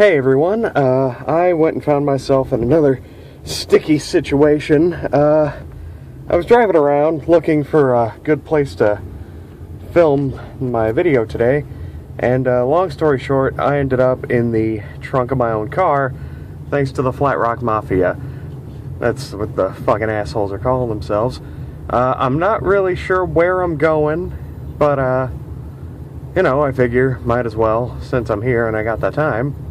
Hey everyone, I went and found myself in another sticky situation. I was driving around looking for a good place to film my video today, and long story short, I ended up in the trunk of my own car thanks to the Flat Rock Mafia. That's what the fucking assholes are calling themselves. I'm not really sure where I'm going, but you know, I figure might as well since I'm here and I got the time.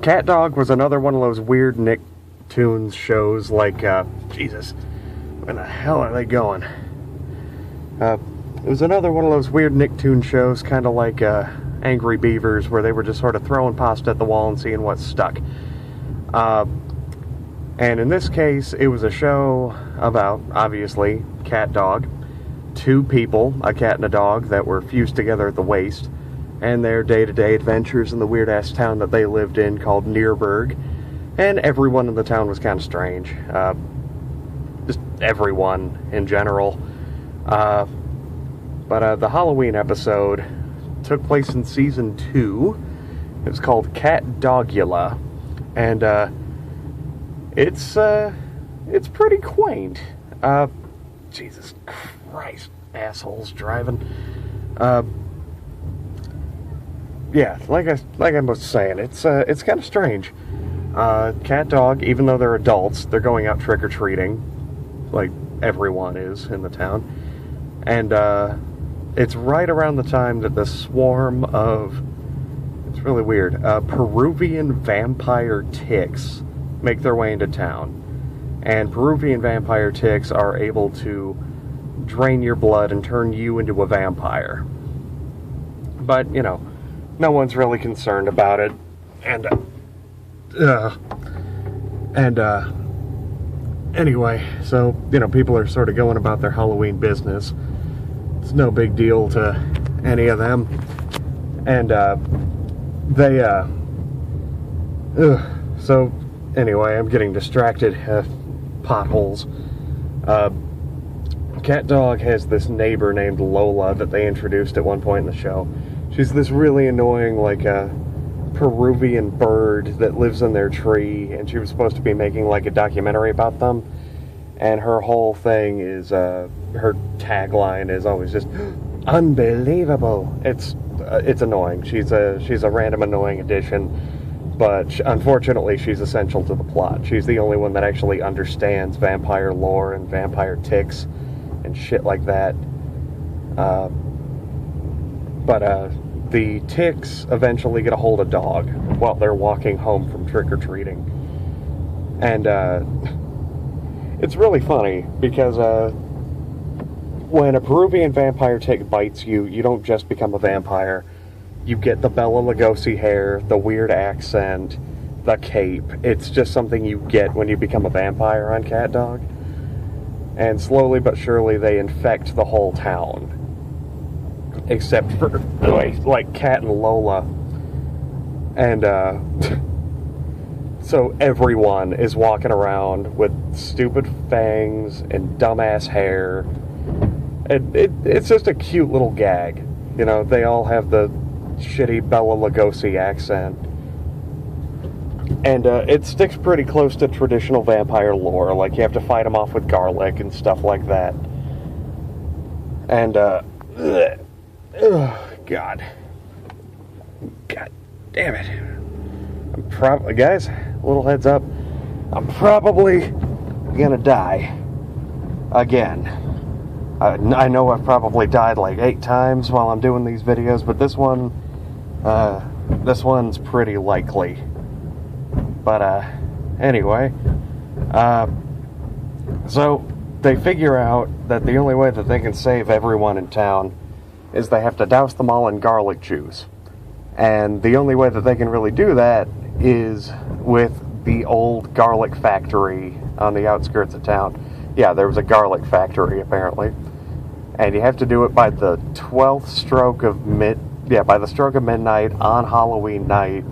Catdog was another one of those weird Nicktoons shows, like, Jesus, where the hell are they going? It was another one of those weird Nicktoons shows, kind of like, Angry Beavers, where they were just sort of throwing pasta at the wall and seeing what stuck. And in this case, it was a show about, obviously, Catdog, two people, a cat and a dog, that were fused together at the waist, and their day-to-day adventures in the weird-ass town that they lived in called Nierberg. And everyone in the town was kind of strange. Just everyone in general. But the Halloween episode took place in Season 2. It was called Catdogula. And it's pretty quaint. Jesus Christ, assholes driving. Yeah, like I was saying, it's kind of strange. Catdog, even though they're adults, they're going out trick-or-treating, like everyone is in the town. And it's right around the time that the swarm of, it's really weird, Peruvian vampire ticks make their way into town. And Peruvian vampire ticks are able to drain your blood and turn you into a vampire. But, you know, no one's really concerned about it, and anyway, so, you know, people are sort of going about their Halloween business. It's no big deal to any of them, and so, anyway, I'm getting distracted, potholes. Catdog has this neighbor named Lola that they introduced at one point in the show. She's this really annoying, like, Peruvian bird that lives in their tree, and she was supposed to be making, like, a documentary about them, and her whole thing is, her tagline is always just, unbelievable. It's annoying. She's a random annoying addition, but unfortunately she's essential to the plot. She's the only one that actually understands vampire lore and vampire ticks and shit like that. But the ticks eventually get a hold of Dog while they're walking home from trick-or-treating. And it's really funny because when a Peruvian vampire tick bites you, you don't just become a vampire. You get the Bela Lugosi hair, the weird accent, the cape. It's just something you get when you become a vampire on Catdog. And slowly but surely they infect the whole town. Except for, like, Cat and Lola. And, so everyone is walking around with stupid fangs and dumbass hair. And it's just a cute little gag. You know, they all have the shitty Bela Lugosi accent. And, it sticks pretty close to traditional vampire lore. Like, you have to fight them off with garlic and stuff like that. And, oh, God damn it. I'm probably, guys, a little heads up, I'm probably gonna die again. I know I've probably died like 8 times while I'm doing these videos, but this one's pretty likely. But, anyway, so they figure out that the only way that they can save everyone in town is they have to douse them all in garlic juice. And the only way that they can really do that is with the old garlic factory on the outskirts of town. Yeah, there was a garlic factory, apparently. And you have to do it by the 12th stroke of midnight on Halloween night,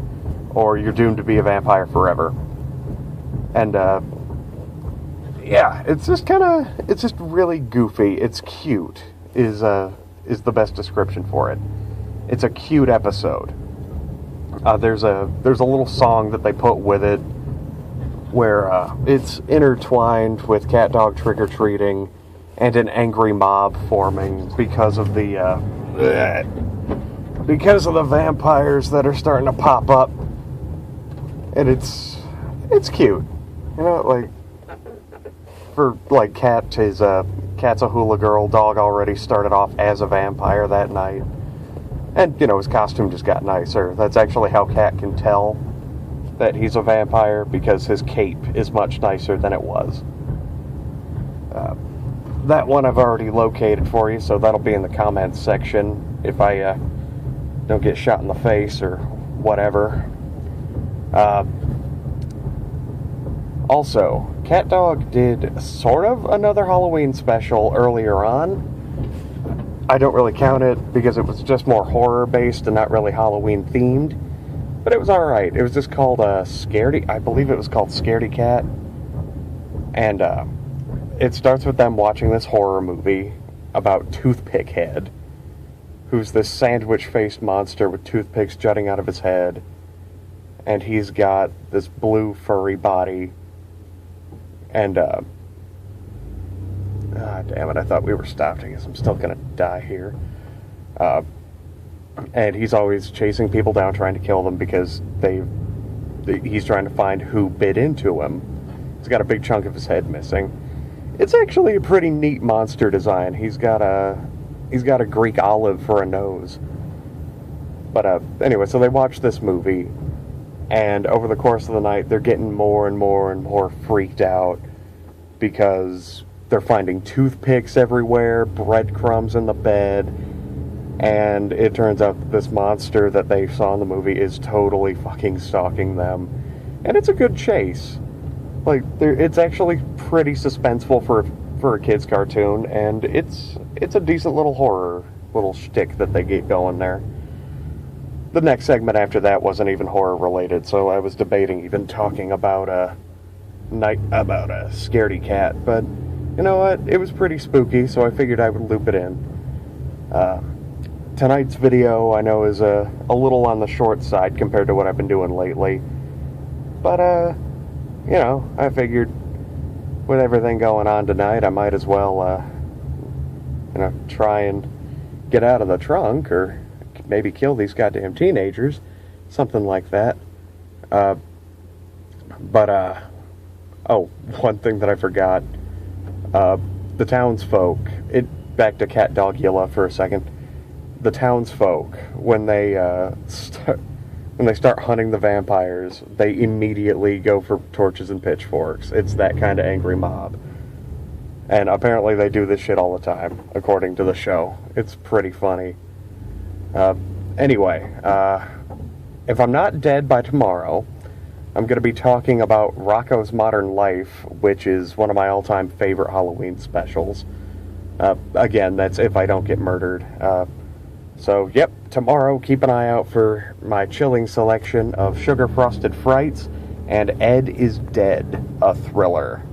or you're doomed to be a vampire forever. And, yeah, it's just really goofy. It's cute, is the best description for it. It's a cute episode. there's a little song that they put with it where it's intertwined with Catdog trick-or-treating and an angry mob forming because of the vampires that are starting to pop up. And it's cute. You know, like, for, like, Cat's a hula girl. Dog already started off as a vampire that night. And, you know, his costume just got nicer. That's actually how Cat can tell that he's a vampire, because his cape is much nicer than it was. That one I've already located for you, so that'll be in the comments section if I don't get shot in the face or whatever. Also, Catdog did sort of another Halloween special earlier on. I don't really count it because it was just more horror based and not really Halloween themed. But it was alright. It was just called I believe it was called Scaredy Cat. And it starts with them watching this horror movie about Toothpick Head, who's this sandwich-faced monster with toothpicks jutting out of his head. And he's got this blue furry body. And, damn it, I thought we were stopped. I guess I'm still gonna die here. And he's always chasing people down, trying to kill them because he's trying to find who bit into him. He's got a big chunk of his head missing. It's actually a pretty neat monster design. He's got a Greek olive for a nose. But anyway, so they watch this movie, and over the course of the night, they're getting more and more and more freaked out because they're finding toothpicks everywhere, breadcrumbs in the bed, and it turns out that this monster that they saw in the movie is totally fucking stalking them. And it's a good chase. Like, it's actually pretty suspenseful for a kid's cartoon, and it's a decent little horror little shtick that they get going there. The next segment after that wasn't even horror related, so I was debating even talking about a Scaredy Cat, but you know what? It was pretty spooky, so I figured I would loop it in. Tonight's video I know is a little on the short side compared to what I've been doing lately, but you know, I figured with everything going on tonight, I might as well you know, try and get out of the trunk, or maybe kill these goddamn teenagers, something like that. Oh, one thing that I forgot. The townsfolk, back to Catdogula for a second. The townsfolk, when they start hunting the vampires, they immediately go for torches and pitchforks. It's that kind of angry mob. And apparently they do this shit all the time, according to the show. It's pretty funny. Anyway, if I'm not dead by tomorrow, I'm going to be talking about Rocko's Modern Life, which is one of my all-time favorite Halloween specials. Again, that's if I don't get murdered. So, yep, tomorrow, keep an eye out for my chilling selection of Sugar Frosted Frights and Ed is Dead, a thriller.